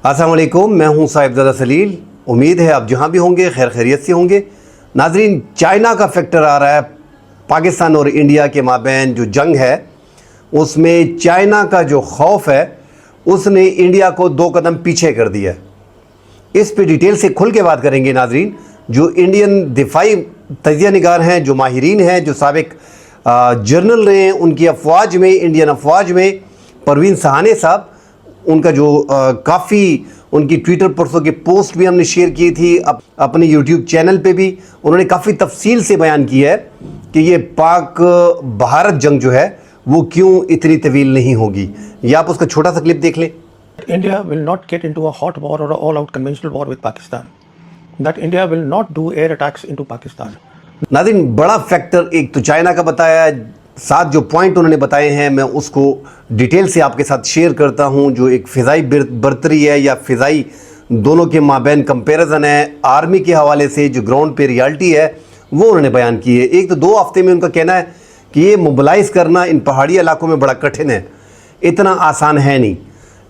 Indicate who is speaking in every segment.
Speaker 1: अस्सलाम वालेकुम, मैं हूं साहिबजादा सलील। उम्मीद है आप जहां भी होंगे खैर खैरियत से होंगे। नाजरीन, चाइना का फैक्टर आ रहा है पाकिस्तान और इंडिया के माबैन जो जंग है उसमें चाइना का जो खौफ है उसने इंडिया को 2 कदम पीछे कर दिया। इस पे डिटेल से खुल के बात करेंगे नाजरीन। जो इंडियन दिफाई तजिया निगार हैं, जो माहिरीन हैं, जो साबिक जर्नल रहे हैं उनकी अफवाज में, इंडियन अफवाज में, परवीन सहाने साहब, उनका जो काफ़ी उनकी ट्विटर परसों की पोस्ट भी हमने शेयर की थी, अपने यूट्यूब चैनल पे भी उन्होंने काफ़ी तफसील से बयान किया है कि ये पाक भारत जंग जो है वो क्यों इतनी तवील नहीं होगी। ये आप उसका छोटा सा क्लिप देख लें।
Speaker 2: India will not get into a hot war or an all-out conventional war with Pakistan. That India will not do air attacks into Pakistan.
Speaker 1: नाज़रीन, बड़ा फैक्टर एक तो चाइना का बताया है, 7 जो पॉइंट उन्होंने बताए हैं मैं उसको डिटेल से आपके साथ शेयर करता हूं। जो एक फ़िज़ाई बर्तरी है या फ़िज़ाई दोनों के माबैन कंपैरिजन है, आर्मी के हवाले से जो ग्राउंड पे रियलिटी है वो उन्होंने बयान की है। एक तो 2 हफ्ते में उनका कहना है कि ये मोबिलाइज़ करना इन पहाड़ी इलाकों में बड़ा कठिन है, इतना आसान है नहीं।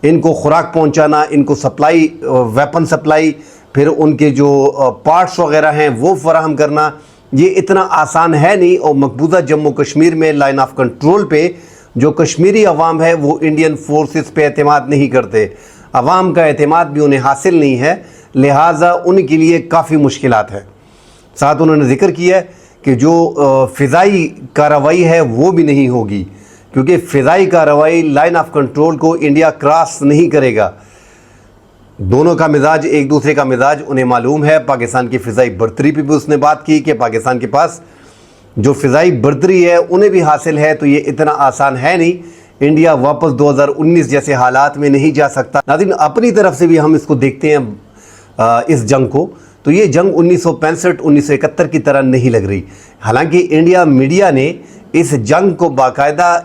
Speaker 1: इनको खुराक पहुंचाना, इनको सप्लाई, वेपन सप्लाई, फिर उनके जो पार्ट्स वगैरह हैं वो फराहम करना, ये इतना आसान है नहीं। और मकबूजा जम्मू कश्मीर में लाइन ऑफ कंट्रोल पे जो कश्मीरी अवाम है वो इंडियन फोर्सेस पे एतमाद नहीं करते, अवाम का एतमाद भी उन्हें हासिल नहीं है, लिहाजा उनके लिए काफ़ी मुश्किलात है। साथ उन्होंने जिक्र किया है कि जो फ़िज़ाई कार्रवाई है वो भी नहीं होगी, क्योंकि फ़िज़ाई कार्रवाई लाइन ऑफ कंट्रोल को इंडिया क्रॉस नहीं करेगा। दोनों का मिजाज, एक दूसरे का मिजाज उन्हें मालूम है। पाकिस्तान की फ़िज़ाई बर्तरी पे भी उसने बात की कि पाकिस्तान के पास जो फ़िज़ाई बर्तरी है उन्हें भी हासिल है, तो ये इतना आसान है नहीं। इंडिया वापस 2019 जैसे हालात में नहीं जा सकता। नाज़रीन, अपनी तरफ से भी हम इसको देखते हैं इस जंग को, तो ये जंग 1965-1971 की तरह नहीं लग रही। हालांकि इंडिया मीडिया ने इस जंग को बाकायदा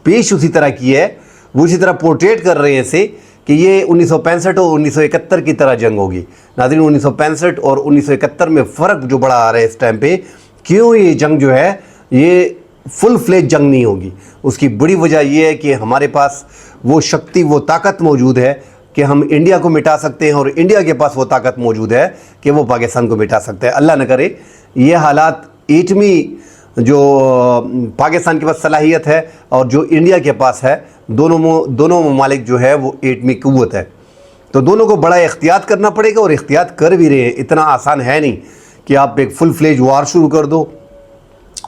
Speaker 1: पेश उसी तरह की है, वो उसी तरह पोर्ट्रेट कर रहे हैं इसे कि ये 1965 और 1971 की तरह जंग होगी। नाज़रीन, 1965 और 1971 में फ़र्क जो बड़ा आ रहा है इस टाइम पे, क्यों ये जंग जो है ये फुल फ्लेज जंग नहीं होगी, उसकी बड़ी वजह ये है कि हमारे पास वो शक्ति, वो ताकत मौजूद है कि हम इंडिया को मिटा सकते हैं, और इंडिया के पास वो ताकत मौजूद है कि वो पाकिस्तान को मिटा सकता है। अल्लाह न करे ये हालात एटमी जो पाकिस्तान के पास सलाहियत है और जो इंडिया के पास है, दोनों ममालिक जो है वो एटमी क़ुव्वत है, तो दोनों को बड़ा एहतियात करना पड़ेगा और एहतियात कर भी रहे हैं। इतना आसान है नहीं कि आप एक फुल फ्लेज वार शुरू कर दो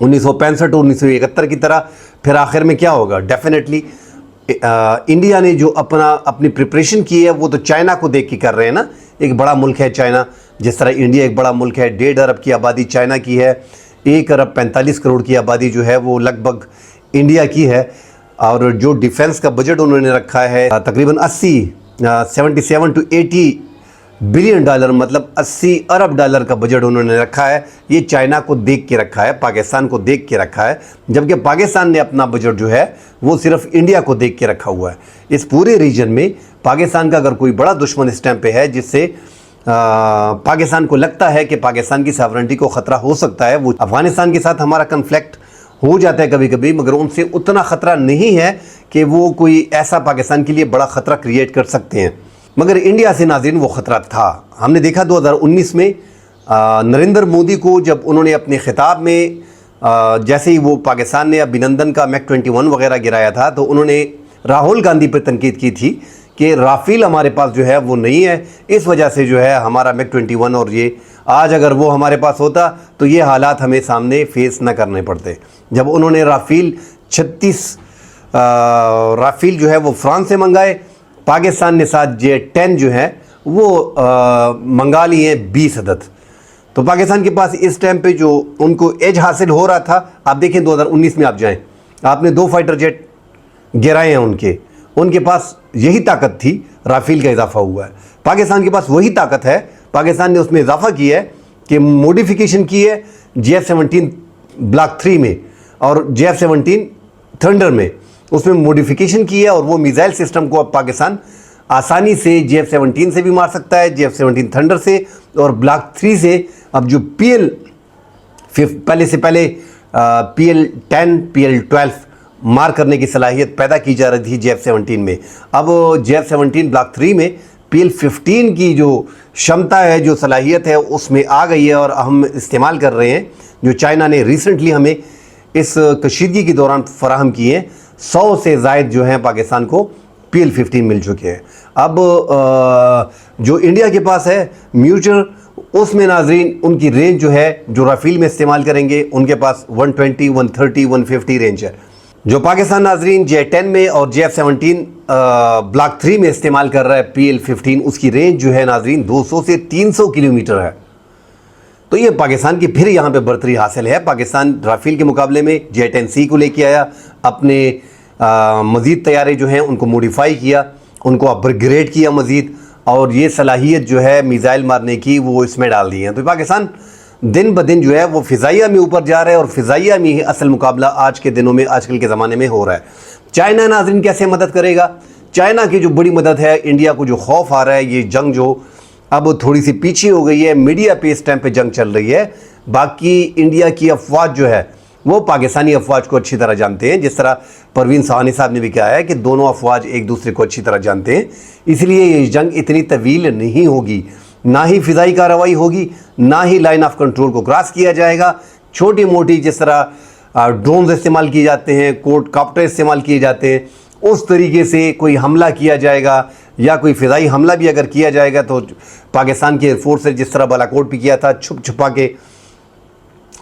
Speaker 1: 1965 और 1971 की तरह, फिर आखिर में क्या होगा। डेफिनेटली इंडिया ने जो अपनी प्रिपरेशन की है वो तो चाइना को देख के कर रहे हैं ना। एक बड़ा मुल्क है चाइना, जिस तरह इंडिया एक बड़ा मुल्क है, 1.5 अरब की आबादी चाइना की है, 1 अरब 45 करोड़ की आबादी जो है वो लगभग इंडिया की है। और जो डिफेंस का बजट उन्होंने रखा है तकरीबन 77 to 80 बिलियन डॉलर, मतलब 80 अरब डॉलर का बजट उन्होंने रखा है। ये चाइना को देख के रखा है, पाकिस्तान को देख के रखा है, जबकि पाकिस्तान ने अपना बजट जो है वो सिर्फ इंडिया को देख के रखा हुआ है। इस पूरे रीजन में पाकिस्तान का अगर कोई बड़ा दुश्मन इस टाइम पे है जिससे पाकिस्तान को लगता है कि पाकिस्तान की सॉवरेनिटी को ख़तरा हो सकता है, वो अफ़गानिस्तान के साथ हमारा कन्फ्लिक्ट हो जाता है कभी कभी, मगर उनसे उतना ख़तरा नहीं है कि वो कोई ऐसा पाकिस्तान के लिए बड़ा ख़तरा क्रिएट कर सकते हैं। मगर इंडिया से नाज़रीन वो ख़तरा था। हमने देखा 2019 में नरेंद्र मोदी को जब उन्होंने अपने ख़िताब में जैसे ही वो पाकिस्तान ने अभिनंदन का MiG-21 वगैरह गिराया था, तो उन्होंने राहुल गांधी पर तनकीद की थी कि राफेल हमारे पास जो है वो नहीं है, इस वजह से जो है हमारा MiG-21 और ये आज अगर वो हमारे पास होता तो ये हालात हमें सामने फेस न करने पड़ते। जब उन्होंने राफेल 36 राफेल जो है वो फ्रांस से मंगाए, पाकिस्तान ने साथ J-10 जो है वो मंगा लिए 20 अदद। तो पाकिस्तान के पास इस टाइम पे जो उनको एज हासिल हो रहा था, आप देखें 2019 में आप जाएं, आपने 2 फाइटर जेट गिराए हैं उनके पास यही ताकत थी, राफेल का इजाफा हुआ है। पाकिस्तान के पास वही ताकत है, पाकिस्तान ने उसमें इजाफा किया है कि मॉडिफिकेशन की है JF-17 ब्लॉक 3 में और JF-17 थंडर में, उसमें मॉडिफिकेशन की है और वो मिसाइल सिस्टम को अब पाकिस्तान आसानी से JF-17 से भी मार सकता है, JF-17 थंडर से, और ब्लॉक 3 से अब जो पहले से पहले PL-10 PL-12 मार करने की सलाहियत पैदा की जा रही थी JF-17 में, अब JF-17 ब्लॉक 3 में PL-15 کی جو شمتا ہے, جو صلاحیت ہے, اس میں آ گئی ہے اور ہم استعمال کر رہے ہیں, جو چائنا نے ریسنٹلی ہمیں اس کشیدگی کے دوران فراہم کیے ہیں. 100 سے زائد جو ہیں پاکستان کو PL-15 مل چکے ہیں. اب جو انڈیا کے پاس ہے میوچر, اس میں ناظرین ان کی رینج جو ہے, جو رافیل میں استعمال کریں گے, ان کے پاس 120, 130, 150 رینج ہے. جو پاکستان ناظرین J-10 میں اور JF-17 بلاک 3 میں استعمال کر رہا ہے PL-15, اس کی رینج جو ہے ناظرین 200 سے 300 کلومیٹر ہے. تو یہ پاکستان کی پھر یہاں پہ برتری حاصل ہے. پاکستان رافیل کے مقابلے میں J-10C کو لے کے آیا, اپنے مزید طیارے جو ہیں ان کو موڈیفائی کیا, ان کو اپر گریڈ کیا مزید, اور یہ صلاحیت جو ہے میزائل مارنے کی وہ اس میں ڈال دی ہیں. تو پاکستان دن بدن جو ہے وہ فضائیہ میں اوپر جا رہا ہے, اور فضائیہ میں ہی اصل مقابلہ آج کے دنوں میں, آج کل کے زمانے میں ہو رہا ہے. چائنا ناظرین کیسے مدد کرے گا؟ چائنا کی جو بڑی مدد ہے, انڈیا کو جو خوف آ رہا ہے, یہ جنگ جو اب تھوڑی سی پیچھے ہو گئی ہے, میڈیا پہ اس ٹائم پہ جنگ چل رہی ہے. باقی انڈیا کی افواج جو ہے وہ پاکستانی افواج کو اچھی طرح جانتے ہیں, جس طرح پروین سہانی صاحب نے بھی کہا ہے کہ دونوں افواج ایک دوسرے کو اچھی طرح جانتے ہیں. اس لیے یہ جنگ اتنی طویل نہیں ہوگی, نہ ہی فضائی کارروائی ہوگی, نہ ہی لائن آف کنٹرول کو کراس کیا جائے گا. چھوٹی موٹی جس طرح ڈرونز استعمال کیے جاتے ہیں, کوڈ کاپٹر استعمال کیے جاتے ہیں, اس طریقے سے کوئی حملہ کیا جائے گا, یا کوئی فضائی حملہ بھی اگر کیا جائے گا تو پاکستان کی ایئر فورس سے جس طرح بالاکوٹ پہ کیا تھا چھپ چھپا کے,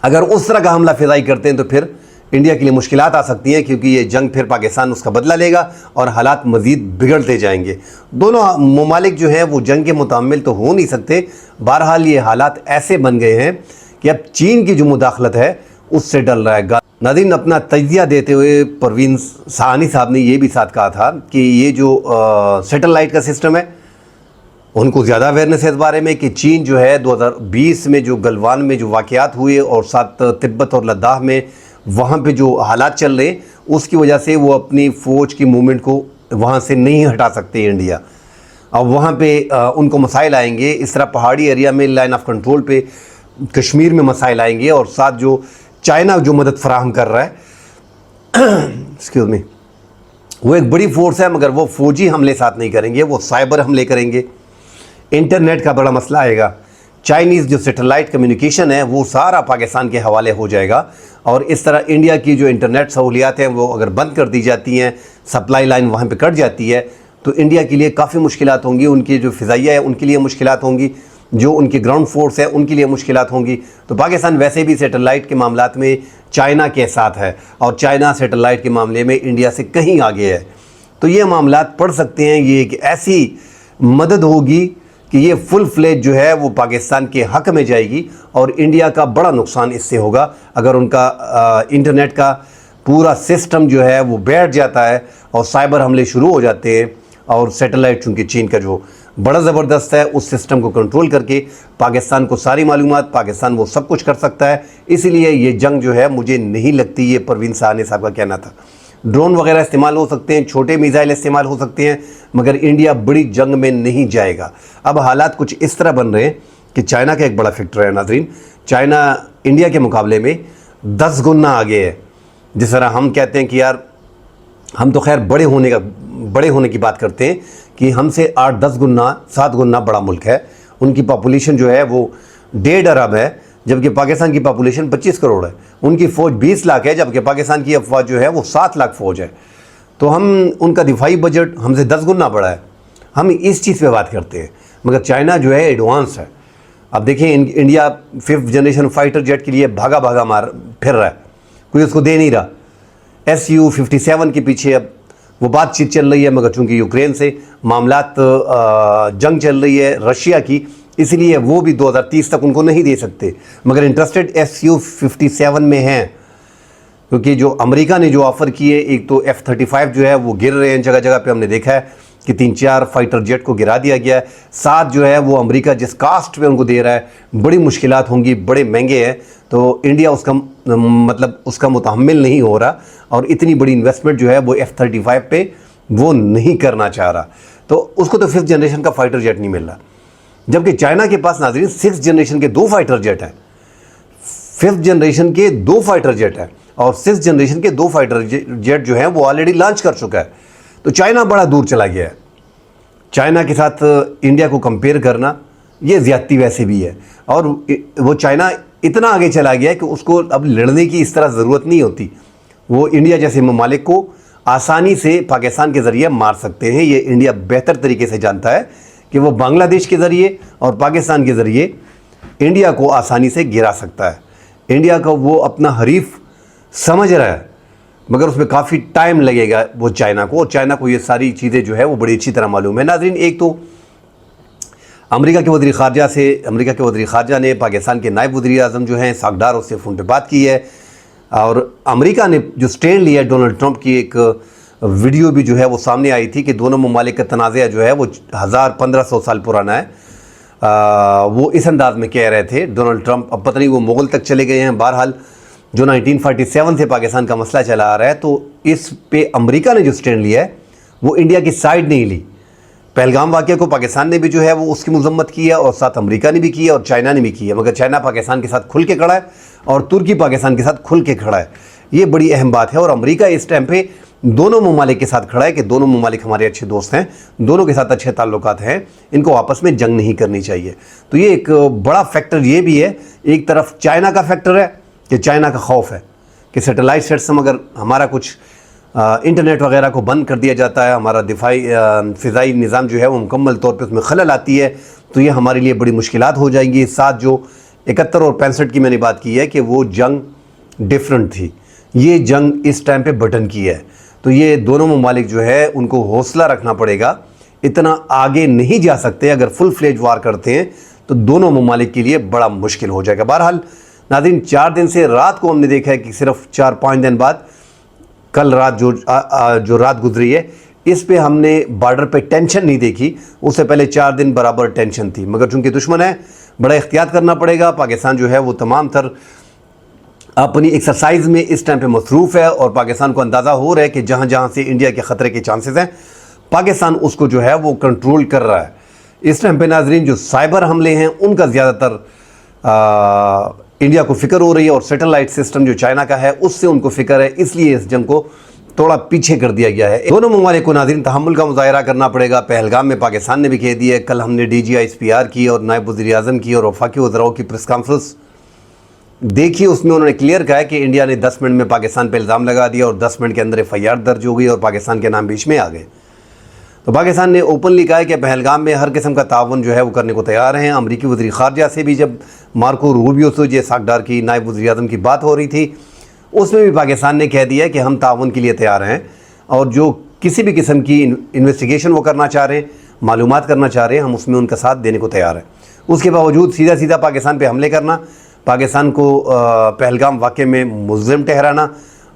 Speaker 1: اگر اس طرح کا حملہ فضائی کرتے ہیں تو پھر انڈیا کے لیے مشکلات آ سکتی ہیں, کیونکہ یہ جنگ پھر پاکستان اس کا بدلہ لے گا اور حالات مزید بگڑتے جائیں گے. دونوں ممالک جو ہیں وہ جنگ کے متعامل تو ہو نہیں سکتے. بہرحال یہ حالات ایسے بن گئے ہیں کہ اب چین کی جو مداخلت ہے اس سے ڈر رہا ہے. ناظرین, اپنا تجزیہ دیتے ہوئے پروین سہانی صاحب نے یہ بھی ساتھ کہا تھا کہ یہ جو سیٹلائٹ کا سسٹم ہے, ان کو زیادہ اویئرنیس ہے اس بارے میں کہ چین جو ہے 2020 میں جو گلوان میں جو واقعات ہوئے اور ساتھ تبت اور لداخ میں وہاں پہ جو حالات چل رہے, اس کی وجہ سے وہ اپنی فوج کی موومنٹ کو وہاں سے نہیں ہٹا سکتے انڈیا. اور وہاں پہ ان کو مسائل آئیں گے. اس طرح پہاڑی ایریا میں لائن آف کنٹرول پہ کشمیر میں مسائل آئیں گے, اور ساتھ جو چائنا جو مدد فراہم کر رہا ہے ایکسکیوز می, وہ ایک بڑی فورس ہے, مگر وہ فوجی حملے ساتھ نہیں کریں گے, وہ سائبر حملے کریں گے. انٹرنیٹ کا بڑا مسئلہ آئے گا. چائنیز جو سیٹلائٹ کمیونیکیشن ہے وہ سارا پاکستان کے حوالے ہو جائے گا, اور اس طرح انڈیا کی جو انٹرنیٹ سہولیات ہیں وہ اگر بند کر دی جاتی ہیں, سپلائی لائن وہاں پہ کٹ جاتی ہے, تو انڈیا کے لیے کافی مشکلات ہوں گی. ان کی جو فضائیہ ہے ان کے لیے مشکلات ہوں گی, جو ان کی گراؤنڈ فورس ہے ان کے لیے مشکلات ہوں گی. تو پاکستان ویسے بھی سیٹلائٹ کے معاملات میں چائنا کے ساتھ ہے, اور چائنا سیٹلائٹ کے معاملے میں انڈیا سے کہیں آگے ہے. تو یہ معاملات پڑھ سکتے ہیں. یہ ایک ایسی مدد ہوگی کہ یہ فل فلیج جو ہے وہ پاکستان کے حق میں جائے گی, اور انڈیا کا بڑا نقصان اس سے ہوگا اگر ان کا انٹرنیٹ کا پورا سسٹم جو ہے وہ بیٹھ جاتا ہے اور سائبر حملے شروع ہو جاتے ہیں. اور سیٹلائٹ چونکہ چین کا جو بڑا زبردست ہے, اس سسٹم کو کنٹرول کر کے پاکستان کو ساری معلومات, پاکستان وہ سب کچھ کر سکتا ہے. اس لیے یہ جنگ جو ہے مجھے نہیں لگتی, یہ پروین سہانی صاحب کا کہنا تھا, ڈرون وغیرہ استعمال ہو سکتے ہیں, چھوٹے میزائل استعمال ہو سکتے ہیں, مگر انڈیا بڑی جنگ میں نہیں جائے گا. اب حالات کچھ اس طرح بن رہے ہیں کہ چائنا کا ایک بڑا فیکٹر ہے ناظرین. چائنا انڈیا کے مقابلے میں 10 گنا آگے ہے. جس طرح ہم کہتے ہیں کہ یار ہم تو خیر بڑے ہونے کی بات کرتے ہیں کہ ہم سے 8-10 گنا 7 گنا بڑا ملک ہے. ان کی پاپولیشن جو ہے وہ 1.5 ارب ہے, جبکہ پاکستان کی پاپولیشن 25 کروڑ ہے. ان کی فوج 20 لاکھ ہے, جبکہ پاکستان کی افواج جو ہے وہ 7 لاکھ فوج ہے. تو ہم ان کا دفاعی بجٹ ہم سے 10 گنا بڑا ہے. ہم اس چیز پہ بات کرتے ہیں, مگر چائنا جو ہے ایڈوانس ہے. اب دیکھیں India 5th generation fighter jet کے لیے بھاگا مار پھر رہا ہے, کوئی اس کو دے نہیں رہا. Su-57 کے پیچھے اب وہ بات چیت چل رہی ہے, مگر چونکہ یوکرین سے معاملات جنگ چل رہی ہے رشیا کی, اس لیے وہ بھی 2030 تک ان کو نہیں دے سکتے. مگر انٹرسٹڈ Su-57 میں ہیں, کیونکہ جو امریکہ نے جو آفر کیے, ایک تو F-35 جو ہے وہ گر رہے ہیں جگہ جگہ پہ, ہم نے دیکھا ہے کہ 3-4 فائٹر جیٹ کو گرا دیا گیا ہے. ساتھ جو ہے وہ امریکہ جس کاسٹ پہ ان کو دے رہا ہے, بڑی مشکلات ہوں گی, بڑے مہنگے ہیں. تو انڈیا اس کا متحمل نہیں ہو رہا, اور اتنی بڑی انویسٹمنٹ جو ہے وہ F-35 پہ وہ نہیں کرنا چاہ رہا. تو اس کو تو 5th جنریشن کا فائٹر جیٹ نہیں مل رہا, جبکہ چائنا کے پاس ناظرین 6th جنریشن کے 2 فائٹر جیٹ ہیں, 5th جنریشن کے 2 فائٹر جیٹ ہیں, اور 6th جنریشن کے 2 فائٹر جیٹ جو ہیں وہ آلریڈی لانچ کر چکا ہے. تو چائنا بڑا دور چلا گیا ہے. चाइना के साथ इंडिया को कंपेयर करना ये ज़्यादती वैसे भी है, और वो चाइना इतना आगे चला गया है कि उसको अब लड़ने की इस तरह ज़रूरत नहीं होती। वो इंडिया जैसे ममालिक को आसानी से पाकिस्तान के ज़रिए मार सकते हैं। ये इंडिया बेहतर तरीके से जानता है कि वो बांग्लादेश के ज़रिए और पाकिस्तान के ज़रिए इंडिया को आसानी से गिरा सकता है। इंडिया को वो अपना हरीफ समझ रहा है, मगर उसमें काफ़ी टाइम लगेगा वो चाइना को, और चाइना को ये सारी चीज़ें जो है वो बड़ी अच्छी तरह मालूम है। नाज़रीन, एक तो अमेरिका के वज़ीर ख़ारजा ने पाकिस्तान के नायब वज़ीर आज़म जो हैं सागडार, उससे फ़ोन पे बात की है, और अमेरिका ने जो स्टैंड लिया है डोनाल्ड ट्रंप की एक वीडियो भी जो है वो सामने आई थी कि दोनों ममालिक का तनाज़ा जो है वो 1500 साल पुराना है। वो इस अंदाज में कह रहे थे डोनाल्ड ट्रंप, अब पता नहीं वो मुग़ल तक चले गए हैं। बहरहाल जो 1947 से पाकिस्तान का मसला चला आ रहा है, तो इस पे अमेरिका ने जो स्टैंड लिया है वो इंडिया की साइड नहीं ली। पहलगाम वाक़या को पाकिस्तान ने भी जो है वो उसकी मज़म्मत की है, और साथ अमेरिका ने भी की है और चाइना ने भी की है, मगर चाइना पाकिस्तान के साथ खुल के खड़ा है और तुर्की पाकिस्तान के साथ खुल के खड़ा है। ये बड़ी अहम बात है, और अमेरिका इस टाइम पे दोनों ममालिक के साथ खड़ा है कि दोनों ममालिक हमारे अच्छे दोस्त हैं, दोनों के साथ अच्छे ताल्लुकात हैं, इनको आपस में जंग नहीं करनी चाहिए। तो ये एक बड़ा फैक्टर ये भी है, एक तरफ चाइना का फैक्टर है कि चाइना का खौफ है कि सैटेलाइट सिस्टम अगर हमारा कुछ इंटरनेट वगैरह को बंद कर दिया जाता है, हमारा दिफाई फ़िज़ाई निज़ाम जो है वो मुकम्मल तौर पे उसमें खलल आती है, तो ये हमारे लिए बड़ी मुश्किलात हो जाएंगी। साथ जो 71 और 65 की मैंने बात की है कि वो जंग डिफरेंट थी, ये जंग इस टाइम पे बटन की है। तो ये दोनों ममालिक जो है उनको हौसला रखना पड़ेगा, इतना आगे नहीं जा सकते। अगर फुल फ्लेज वार करते हैं तो दोनों ममालिक के लिए बड़ा मुश्किल हो जाएगा। बहरहाल नाज़रीन, 4 दिन से रात को हमने देखा है कि सिर्फ 4-5 दिन बाद कल रात जो रात गुजरी है, इस पे हमने बॉर्डर पे टेंशन नहीं देखी। उससे पहले 4 दिन बराबर टेंशन थी, मगर चूंकि दुश्मन है बड़ा एहतियात करना पड़ेगा। पाकिस्तान जो है वो तमाम तर अपनी एक्सरसाइज में इस टाइम पे मसरूफ़ है, और पाकिस्तान को अंदाज़ा हो रहा है कि जहाँ जहाँ से इंडिया के ख़तरे के चांसेस हैं पाकिस्तान उसको जो है वो कंट्रोल कर रहा है। इस टाइम पे नाजरीन जो साइबर हमले हैं उनका ज़्यादातर इंडिया को फ़िक्र हो रही है, और सैटेलाइट सिस्टम जो चाइना का है उससे उनको फ़िक्र है, इसलिए इस जंग को थोड़ा पीछे कर दिया गया है। दोनों ममालिक को नाज़रीन तहम्मुल का मुज़ाहरा करना पड़ेगा। पहलगाम में पाकिस्तान ने भी कह दिया है, कल हमने DGI-SPR की और नायब वज़ीर आज़म की और वफाकी वज़राओं की प्रेस कॉन्फ्रेंस देखिए, उसमें उन्होंने क्लियर कहा है कि इंडिया ने 10 मिनट में पाकिस्तान पर इल्ज़ाम लगा दिया और 10 मिनट के अंदर FIR दर्ज हो गई और पाकिस्तान के नाम बीच में आ गए। तो पाकिस्तान ने ओपनली कहा है कि पहलगाम में हर किस्म का ताउन जो है वो करने को तैयार हैं। अमरीकी वज़ीर ख़ारजा से भी जब मार्को रूबियो से जो सागडार की नायब वज़ीर आज़म की बात हो रही थी, उसमें भी पाकिस्तान ने कह दिया है कि हम ताउन के लिए तैयार हैं, और जो किसी भी किस्म की इन्वेस्टिगेशन वो करना चाह रहे हैं, मालूमात करना चाह रहे हैं, हम उसमें उनका साथ देने को तैयार हैं। उसके बावजूद सीधा सीधा पाकिस्तान पे हमले करना, पाकिस्तान को पहलगाम वाक़े में मुज़्रिम ठहराना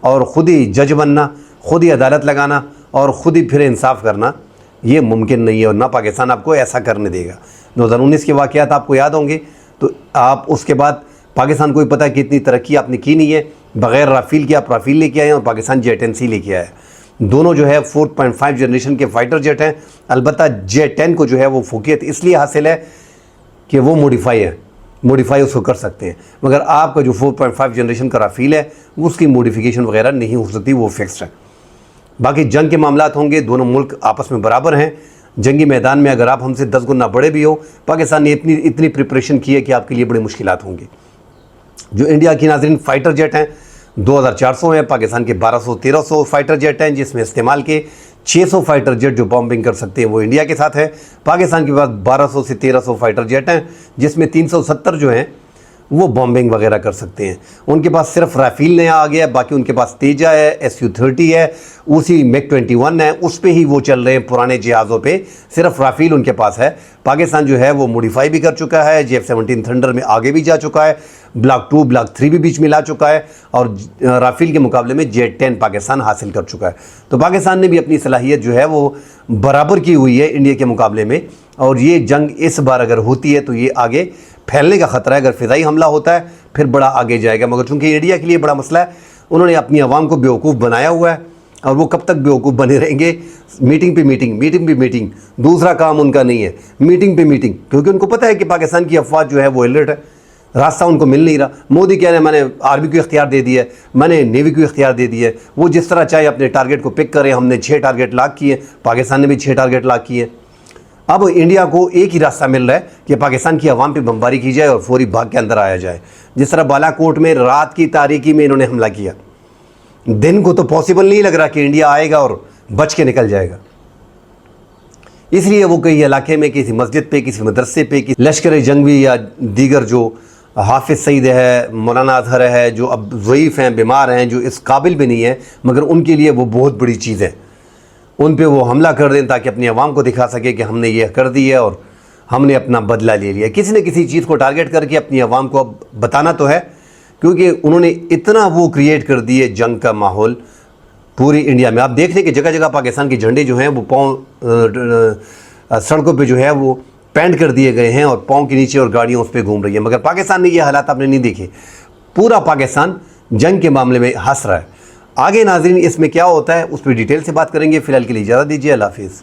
Speaker 1: और ख़ुद ही जज बनना, ख़ुद ही अदालत लगाना और ख़ुद ही फिर इंसाफ करना, ये मुमकिन नहीं है, और ना पाकिस्तान आपको ऐसा करने देगा। 2019 के वाक़यात आपको याद होंगे, तो आप उसके बाद पाकिस्तान को भी पता है कि इतनी तरक्की आपने की नहीं है। बग़ैर राफेल के आप राफेल लेके आए हैं और पाकिस्तान J-10C लेके आया है। दोनों जो है 4.5 जनरेशन के फ़ाइटर जेट हैं। अलबत्ता J-10 को जो है वो फोकियत इसलिए हासिल है कि वो मॉडिफाई उसको कर सकते हैं, मगर आपका जो 4.5 जनरेशन का राफेल है उसकी मॉडिफिकेशन वगैरह नहीं हो सकती, वो फिक्स्ड है। बाकी जंग के मामलात होंगे, दोनों मुल्क आपस में बराबर हैं। जंगी मैदान में अगर आप हमसे 10 गुना बड़े भी हो, पाकिस्तान ने इतनी प्रिपरेशन की है कि आपके लिए बड़ी मुश्किलात होंगी। जो इंडिया की नाज़रीन फ़ाइटर जेट हैं 2400 हैं, पाकिस्तान के 1200-1300 फ़ाइटर जेट हैं, जिसमें इस्तेमाल के 600 फ़ाइटर जेट जो बॉम्बिंग कर सकते हैं वो इंडिया के साथ है। पाकिस्तान के पास 1200 से 1300 फ़ाइटर जेट हैं, जिसमें 370 जो हैं वो बॉम्बिंग वगैरह कर सकते हैं। उनके पास सिर्फ राफेल नया आ गया है, बाकी उनके पास तेजा है, Su-30 है, उसी MiG-21 है, उस पे ही वो चल रहे हैं पुराने जहाज़ों पे, सिर्फ राफेल उनके पास है। पाकिस्तान जो है वो मॉडिफाई भी कर चुका है, J-17 थंडर में आगे भी जा चुका है, ब्लॉक 2 ब्लॉक 3 भी बीच में ला चुका है, और राफेल के मुकाबले में J-10 पाकिस्तान हासिल कर चुका है। तो पाकिस्तान ने भी अपनी सलाहियत जो है वो बराबर की हुई है इंडिया के मुकाबले में, और ये जंग इस बार अगर होती है तो ये आगे फैलने का ख़तरा है। अगर फ़िज़ाई हमला होता है फिर बड़ा आगे जाएगा, मगर चूँकि इंडिया के लिए बड़ा मसला है, उन्होंने अपनी आवाम को बेवकूफ़ बनाया हुआ है, और वो कब तक बेवकूफ़ बने रहेंगे। मीटिंग पे मीटिंग, दूसरा काम उनका नहीं है, मीटिंग पे मीटिंग, क्योंकि उनको पता है कि पाकिस्तान की अफवाज जो है वो अलर्ट है, रास्ता उनको मिल नहीं रहा। मोदी कह रहे हैं मैंने आर्मी को इख्तियार दे दिया है, मैंने नेवी को इख्तियार दे दिया है, वो जिस तरह चाहे अपने टारगेट को पिक करें। हमने 6 टारगेट लॉक किए, पाकिस्तान ने भी 6 टारगेट लॉक किए। اب انڈیا کو ایک ہی راستہ مل رہا ہے کہ پاکستان کی عوام پہ بمباری کی جائے اور فوری بھاگ کے اندر آیا جائے. جس طرح بالا کوٹ میں رات کی تاریکی میں انہوں نے حملہ کیا, دن کو تو پاسبل نہیں لگ رہا کہ انڈیا آئے گا اور بچ کے نکل جائے گا. اس لیے وہ کئی علاقے میں کسی مسجد پہ, کسی مدرسے پہ, کسی لشکر جنگی یا دیگر جو حافظ سعید ہے, مولانا اظہر ہے, جو اب ضعیف ہیں, بیمار ہیں, جو اس قابل بھی نہیں ہیں, مگر ان کے لیے وہ بہت بڑی چیز ہے, ان پہ وہ حملہ کر دیں تاکہ اپنی عوام کو دکھا سکے کہ ہم نے یہ کر دی ہے اور ہم نے اپنا بدلہ لے لیا. کسی نہ کسی چیز کو ٹارگٹ کر کے اپنی عوام کو اب بتانا تو ہے, کیونکہ انہوں نے اتنا وہ کریٹ کر دیے جنگ کا ماحول پوری انڈیا میں. آپ دیکھ لیں کہ جگہ جگہ پاکستان کے جھنڈے جو ہیں وہ پاؤں سڑکوں پہ جو ہے وہ پینٹ کر دیے گئے ہیں اور پاؤں کے نیچے اور گاڑیاں اس پہ گھوم رہی ہیں, مگر پاکستان میں یہ حالات آپ نے نہیں دیکھے. پورا پاکستان جنگ کے معاملے میں ہنس رہا ہے. آگے ناظرین اس میں کیا ہوتا ہے اس پہ ڈیٹیل سے بات کریں گے. فی الحال کے لیے اجازت دیجیے, اللہ حافظ.